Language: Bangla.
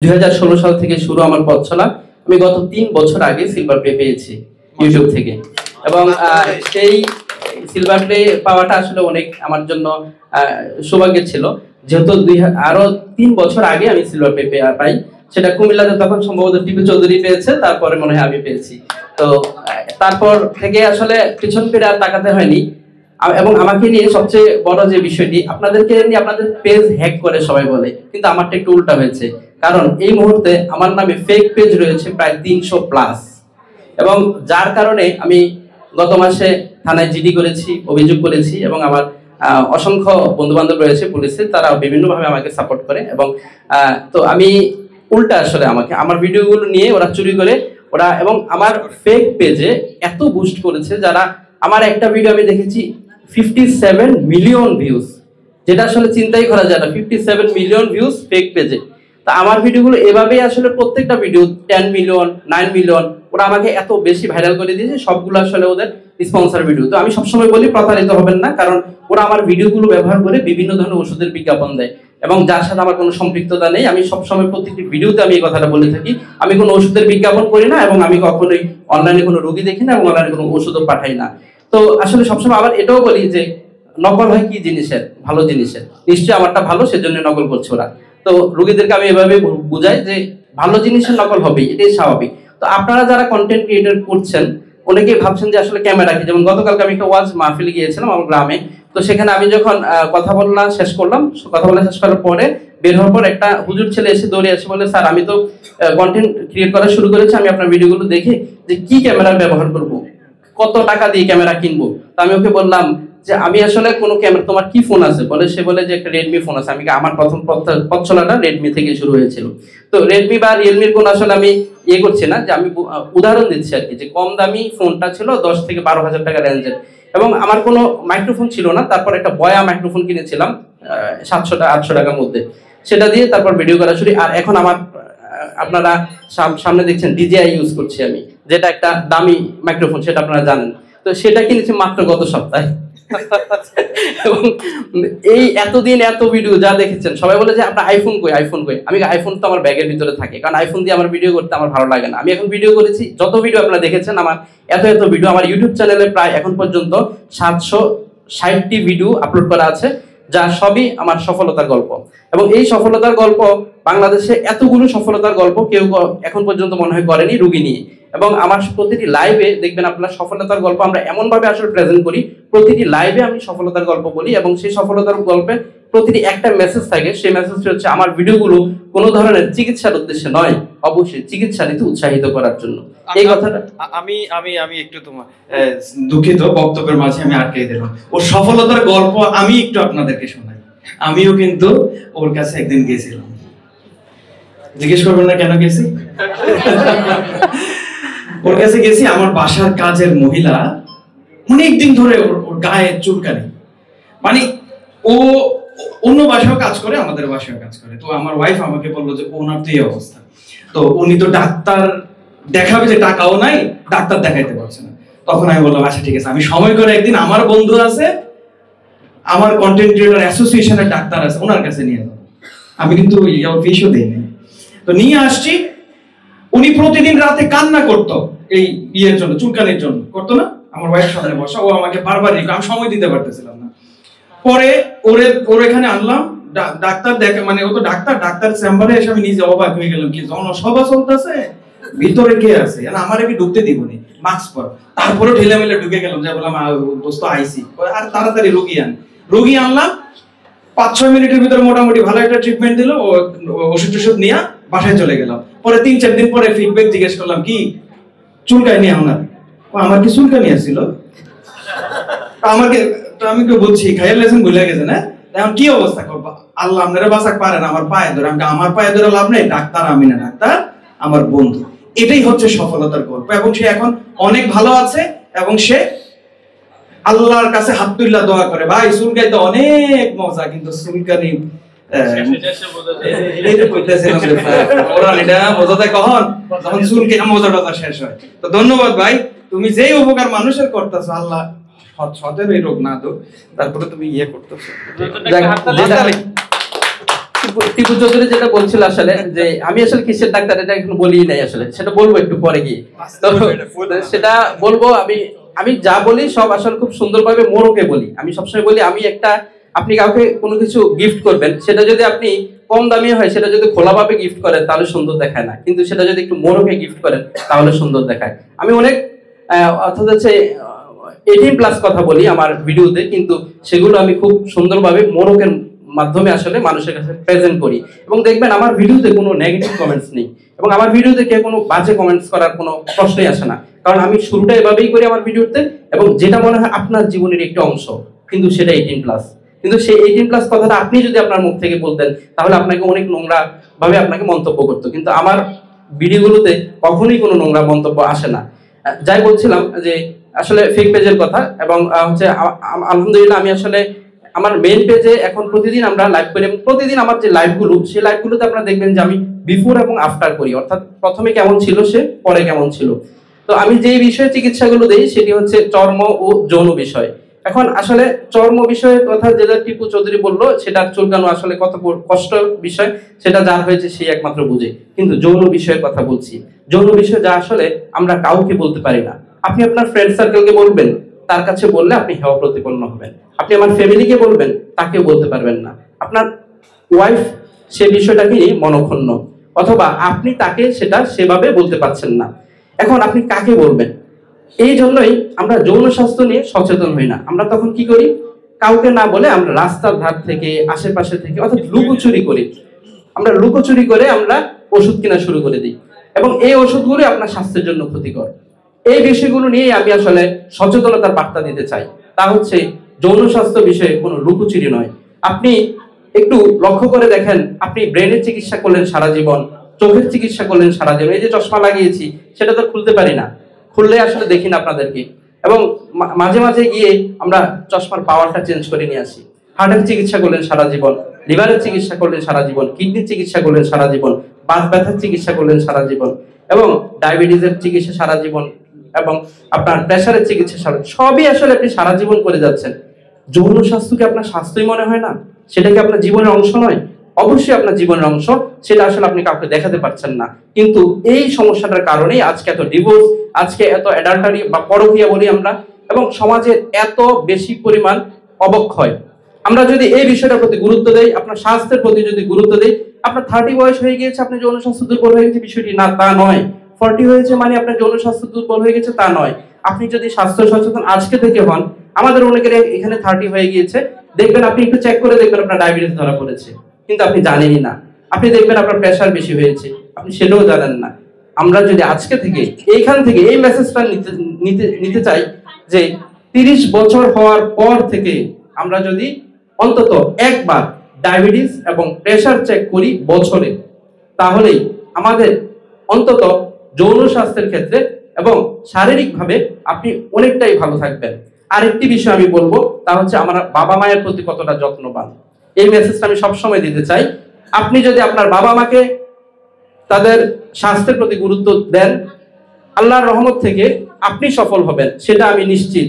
2016 সাল থেকে শুরু আমার পথ চলা। আমি গত 3 বছর আগে সিলভার প্লে পেয়েছি ইউটিউব থেকে, এবং সেই সিলভার প্লে পাওয়াটা আসলে অনেক আমার জন্য সৌভাগ্যের ছিল, যেহেতু আরো 3 বছর আগে আমি সিলভার প্লে পাই। সেটা কুমিল্লাতে তখন সম্ভবত টিপু চৌধুরী পেয়েছে, তারপরে মনে হয় আমি পেয়েছি। তো তারপর থেকে আসলে পিছন ফিরে আর তাকাতে হয়নি। এবং আমাকে নিয়ে সবচেয়ে বড় যে বিষয়টি, আপনাদেরকে নিয়ে আপনাদের পেজ হ্যাক করে সবাই বলে, কিন্তু আমারটা একটু উল্টা হয়েছে। কারণ এই মুহূর্তে আমার নামে ফেক পেজ রয়েছে প্রায় 300+, এবং যার কারণে আমি গত মাসে থানায় জিডি করেছি, অভিযোগ করেছি, এবং আমার অসংখ্য বন্ধু বান্ধব রয়েছে পুলিশে, তারা বিভিন্নভাবে আমাকে সাপোর্ট করে। এবং তো আমি উল্টা আসলে আমার ভিডিওগুলো নিয়ে ওরা চুরি করে ওরা, এবং আমার ফেক পেজে এত বুস্ট করেছে, যারা আমার একটা ভিডিও আমি দেখেছি 57 মিলিয়ন ভিউজ, যেটা আসলে চিন্তাই করা যায় না। 57 মিলিয়ন ভিউজ ফেক পেজে। তা আমার ভিডিওগুলো এভাবেই আসলে প্রত্যেকটা ভিডিও 10 মিলিয়ন 9 মিলিয়ন, ওরা আমাকে এত বেশি ভাইরাল করে দিয়েছে, সবগুলো আসলে ওদের স্পন্সর ভিডিও। তো আমি সবসময় বলি প্রতারিত হবেন না, কারণ ওরা আমার ভিডিওগুলো ব্যবহার করে বিভিন্ন ধরনের ওষুধের বিজ্ঞাপন দেয়, এবং যার সাথে আমার কোনো সম্পৃক্ততা নেই। আমি সবসময় প্রত্যেকটি ভিডিওতে আমি এই কথাটা বলে থাকি, আমি কোনো ওষুধের বিজ্ঞাপন করি না, এবং আমি কখনোই অনলাইনে কোনো রোগী দেখি না, এবং অনলাইনে কোনো ওষুধও পাঠাই না। তো আসলে সবসময় আবার এটাও বলি যে নকল হয় কি জিনিসের? ভালো জিনিসের। নিশ্চয়ই আমারটা ভালো, সেজন্য নকল করছে ওরা। তো রোগীদেরকে আমি এভাবে বুঝাই যে ভালো জিনিসের নকল হবে, এটাই স্বাভাবিক। তো আপনারা যারা কন্টেন্ট ক্রিয়েটর করছেন, অনেকেই ভাবছেন যে আসলে ক্যামেরা কি। যেমন গতকালকে আমি একটা ওয়াজ মাহফিলে গিয়েছিলাম আমার গ্রামে। তো সেখানে আমি যখন কথা বলা শেষ করার পরে বের হওয়ার পর একটা হুজুর ছেলে এসে দৌড়ে এসে বলে, স্যার আমি তো কন্টেন্ট ক্রিয়েট করা শুরু করেছি, আমি আপনার ভিডিওগুলো দেখি যে কি ক্যামেরা ব্যবহার করব, কত টাকা দিয়ে ক্যামেরা কিনবো। তো আমি ওকে বললাম যে আমি আসলে কোনো ক্যামেরা, তোমার কি ফোন আছে? সে বলে যে একটা রেডমি ফোন আছে। আমার প্রথম পথ চলাটা রেডমি থেকে শুরু হয়েছিল। তো রেডমি বা রিয়েলমির কোন আসলে আমি করছি না, যে আমি উদাহরণ দিচ্ছি আর কি, যে কম দামি ফোনটা ছিল 10 থেকে 12 হাজার টাকা রেঞ্জের, এবং আমার কোনো মাইক্রোফোন ছিল না। তারপর একটা বয়া মাইক্রোফোন কিনেছিলাম 700-800 টাকার মধ্যে, সেটা দিয়ে তারপর ভিডিও করা শুরু। আর এখন আমার আপনারা সামনে দেখছেন DJI ইউজ করছি আমি, যেটা একটা দামি মাইক্রোফোন, সেটা আপনারা জানেন। তো সেটা কিনেছি মাত্র গত সপ্তাহে। এবং এই এতদিন এত ভিডিও যা দেখেছেন, সবাই বলে যে আপনার আইফোন কই। আমি আইফোন তো আমার ব্যাগের ভিতরে থাকে, কারণ আইফোন দিয়ে আমার ভিডিও করতে আমার ভালো লাগে না। আমি এখন ভিডিও করেছি, যত ভিডিও আপনারা দেখেছেন, আমার এত ভিডিও আমার ইউটিউব চ্যানেলে প্রায় এখন পর্যন্ত 760টি ভিডিও আপলোড করা আছে, যা সবই আমার সফলতার গল্প। এবং এই সফলতার গল্প বাংলাদেশে এতগুলো সফলতার গল্প কেউ এখন পর্যন্ত মনে হয় করেনি রোগী নিয়ে। এবং আমার প্রতিটি লাইভে দেখবেন আপনার সফলতার গল্প আমরা এমন ভাবে আসলে প্রেজেন্ট করি, প্রতিটি লাইভে আমি সফলতার গল্প বলি, এবং সেই সফলতার গল্পে প্রতিটি একটা মেসেজ থাকে। সেই মেসেজটি হচ্ছে আমার ভিডিওগুলো কোনো ধরনের চিকিৎসার উদ্দেশ্যে নয়, অবশ্যই চিকিৎসা নিতে উৎসাহিত করার জন্য। এই কথাটা আমি একটু তোমার দুঃখিত, বক্তব্যের মাঝে আমি আটকে দিলাম। ওর সফলতার গল্প আমি একটু আপনাদেরকে শোনাই। আমিও কিন্তু ওর কাছে একদিন গেছিলাম। জিজ্ঞেস করবেন না কেন গেছি? ওর কাছে গেছি, আমার বাসার কাজের মহিলা অনেকদিন ধরে ওর গায়ে চুলকানি, মানে ও অন্য বাসায়ও কাজ করে, আমাদের বাসায়ও কাজ করে। তো আমার ওয়াইফ আমাকে বললো যে ওনার তো এই অবস্থা, তো উনি তো ডাক্তার দেখাবে, যে টাকাও নাই, ডাক্তার দেখাইতে পারছে না। তখন আমি বললাম আচ্ছা ঠিক আছে, আমি সময় করে একদিন আমার বন্ধু আছে, আমার কন্টেন্ট ক্রিয়েটর অ্যাসোসিয়েশনের ডাক্তার আছে, ওনার কাছে নিয়ে যাবো। আমি কিন্তু ফিসও দিই না। তো নিয়ে আসছি। উনি প্রতিদিন রাতে কান্না করতো এই বিয়ের জন্য, চুলকানির জন্য করতো না। আমার ওয়াইফ সামনে বসা, ও আমাকে বারবার আমি সময় দিতে পারতেছিলাম না। পরে ওর এখানে আনলাম, ডাক্তার দেখে, মানে ও তো ডাক্তার চেম্বারে এসে আমি নিজে অবাক হয়ে গেলাম, কি জনসভা চলতেছে, ভিতরে কে আছে, আমার কি ঢুকতে দিবনি, মাস্ক পর। তারপরে ঢিলে মেলে ঢুকে গেলাম, যে বললাম দোস্ত আইসি, আর তাড়াতাড়ি রোগী আনলাম। 5-6 মিনিটের ভিতরে মোটামুটি ভালো একটা ট্রিটমেন্ট দিল, ওষুধ নিয়ে বাসায় চলে গেলাম। পরে 3-4 দিন পরে ফিডব্যাক জিজ্ঞেস করলাম, কি চুলকায়নি আপনার? আমার কি চুলকানি আসছিল? আমি বলছি খাইয়ার লেসেন ভুলে গেছে না, এখন কি অবস্থা করবো? আল্লাহ আপনারা বাঁচাক পারেন, আমার পায়ে ধরে। আমার পায়ে ধরে লাভ নেই, ডাক্তার আমি না, ডাক্তার আমার বন্ধু। এটাই হচ্ছে সফলতার গল্প। এবং সে এখন অনেক ভালো আছে, এবং সে আল্লাহর কাছে হাত তুল্লা দোয়া করে, ভাই চুলকাইতে অনেক মজা, কিন্তু চুলকানি মজাটা শেষ হয়। তো ধন্যবাদ ভাই, তুমি যেই উপকার মানুষের করতেছো, আল্লাহ সতের এই রোগ না দো, তারপরে তুমি করতেছো। টিপু চৌধুরী যেটা বলছিল আসলে যে আমি আসলে কিসের ডাক্তার এটা এখন বলি নাই, আসলে সেটা বলবো একটু পরে গিয়ে। তো সেটা বলবো, আমি যা বলি সব আসলে খুব সুন্দরভাবে মোড়কে বলি। আমি সবসময় বলি, আপনি কাউকে কোনো কিছু গিফট করবেন, সেটা যদি আপনি কম দামি হয়, সেটা যদি খোলাভাবে গিফট করেন তাহলে সুন্দর দেখায় না, কিন্তু সেটা যদি একটু মোড়কে গিফট করেন তাহলে সুন্দর দেখায়। আমি অনেক অর্থাৎ হচ্ছে 18+ কথা বলি আমার ভিডিওতে, কিন্তু সেগুলো আমি খুব সুন্দরভাবে মোড়কের মাধ্যমে আসলে মানুষের কাছে প্রেজেন্ট করি। এবং দেখবেন আমার ভিডিওতে কোনো নেগেটিভ কমেন্টস নেই, এবং আমার ভিডিওতে কেউ কোনো বাজে কমেন্টস করার কোনো প্রশ্নই আসে না, কারণ আমি শুরুটা এভাবেই করি আমার ভিডিওতে। এবং যেটা মনে হয় আপনার জীবনের একটি অংশ, কিন্তু সেটা 18+, কিন্তু সেই 18+ কথাটা আপনি যদি আপনার মুখ থেকে বলতেন তাহলে আপনাকে অনেক নোংরা ভাবে আপনাকে মন্তব্য করতো, কিন্তু আমার ভিডিওগুলোতে কখনোই কোনো নোংরা মন্তব্য আসে না। যাই বলছিলাম যে আসলে ফেক পেজের কথা, এবং হচ্ছে আলহামদুলিল্লাহ আমি আসলে আমার মেইন পেজে এখন প্রতিদিন আমরা লাইভ করি, এবং প্রতিদিন আমার যে লাইভগুলো, সেই লাইভগুলোতে আপনারা দেখবেন যে আমি বিফোর এবং আফটার করি, অর্থাৎ প্রথমে কেমন ছিল সে, পরে কেমন ছিল। তো আমি যে বিষয়ে চিকিৎসাগুলো দেই সেটি হচ্ছে চর্ম ও যৌন বিষয়। এখন আসলে চর্ম বিষয়ের কথা যেটা টিপু চৌধুরী বললো, সেটা চুলকানো আসলে কত কষ্ট বিষয়, সেটা যার হয়েছে সেই একমাত্র বুঝে। কিন্তু যৌন বিষয়ের কথা বলছি, যৌন বিষয় যা আসলে আমরা কাউকে বলতে পারি না। আপনি আপনার ফ্রেন্ড সার্কেলকে বলবেন, তার কাছে বললে আপনি হেয় প্রতিপন্ন হবেন। আপনি আমার ফ্যামিলিকে বলবেন, তাকেও বলতে পারবেন না। আপনার ওয়াইফ সে বিষয়টাকে মনক্ষুণ্ণ, অথবা আপনি তাকে সেটা সেভাবে বলতে পারছেন না। এখন আপনি কাকে বলবেন? এই জন্যই আমরা যৌন স্বাস্থ্য নিয়ে সচেতন হই না। আমরা তখন কি করি? কাউকে না বলে আমরা রাস্তার ধার থেকে, আশেপাশে থেকে, অর্থাৎ লুকোচুরি করি। আমরা লুকোচুরি করে আমরা ওষুধ কেনা শুরু করে দিই, এবং এই ওষুধগুলো আপনার স্বাস্থ্যের জন্য ক্ষতিকর। এই বিষয়গুলো নিয়ে আমি আসলে সচেতনতার বার্তা দিতে চাই। তা হচ্ছে যৌন স্বাস্থ্য বিষয়ে কোনো লুকোচুরি নয়। আপনি একটু লক্ষ্য করে দেখেন, আপনি ব্রেনের চিকিৎসা করলেন সারা জীবন, চোখের চিকিৎসা করলেন সারা জীবন, এই যে চশমা লাগিয়েছি সেটা তো খুলতে পারি না, খুললে আসলে দেখি না আপনাদেরকে, এবং মাঝে মাঝে গিয়ে আমরা চশমার পাওয়ারটা চেঞ্জ করে নিয়ে আসি। হার্টের চিকিৎসা করলেন সারা জীবন, লিভারের চিকিৎসা করলেন সারা জীবন, কিডনির চিকিৎসা করলেন সারা জীবন, বাত ব্যথার চিকিৎসা করলেন সারা জীবন, এবং ডায়াবেটিসের চিকিৎসা সারা জীবন, এবং আপনার প্রেসারের চিকিৎসা সবই আসলে আপনি সারা জীবন করে যাচ্ছেন। যৌন স্বাস্থ্যকে আপনার স্বাস্থ্যই মনে হয় না? সেটা কি আপনার জীবনের অংশ নয়? অবশ্যই আপনার জীবনের অংশ, সেটা আসলে আপনি কাউকে দেখাতে পারছেন না। কিন্তু এই সমস্যাটার কারণেই আজকে এত ডিভোর্স, আজকে এত অ্যাডাল্টারি বা পরকীয়া বলি আমরা, এবং সমাজে এত বেশি পরিমাণ অবক্ষয়। আমরা যদি এই বিষয়টার প্রতি গুরুত্ব দেই, আপনার স্বাস্থ্যের প্রতি যদি গুরুত্ব দেই, আপনার 30 বয়স হয়ে গিয়েছে আপনি যৌন স্বাস্থ্য দুর্বল হয়ে গেছে বিষয়টি না, তা নয়। 40 হয়েছে মানে আপনার যৌন স্বাস্থ্য দুর্বল হয়ে গেছে তা নয়। আপনি যদি স্বাস্থ্য সচেতন আজকে থেকে হন, আমাদের অনেকের এখানে 30 হয়ে গিয়েছে, দেখবেন আপনি একটু চেক করে দেখবেন আপনার ডায়াবেটিস ধরা পড়েছে, কিন্তু আপনি জানেনই না। আপনি দেখবেন আপনার প্রেসার বেশি হয়েছে, আপনি সেটাও জানেন না। আমরা যদি আজকে থেকে এইখান থেকে এই মেসেজটা নিতে চাই যে 30 বছর হওয়ার পর থেকে আমরা যদি অন্তত একবার ডায়াবেটিস এবং প্রেসার চেক করি বছরে, তাহলেই আমাদের অন্তত যৌন স্বাস্থ্যের ক্ষেত্রে এবং শারীরিকভাবে আপনি অনেকটাই ভালো থাকবেন। আরেকটি বিষয় আমি বলবো, তা হচ্ছে আমার বাবা মায়ের প্রতি কতটা যত্নবান। এই মেসেজটা আমি সবসময় দিতে চাই। আপনি যদি আপনার বাবা মাকে তাদের স্বাস্থ্যের প্রতি গুরুত্ব দেন, আল্লাহর রহমত থেকে আপনি সফল হবেন, সেটা আমি নিশ্চিত।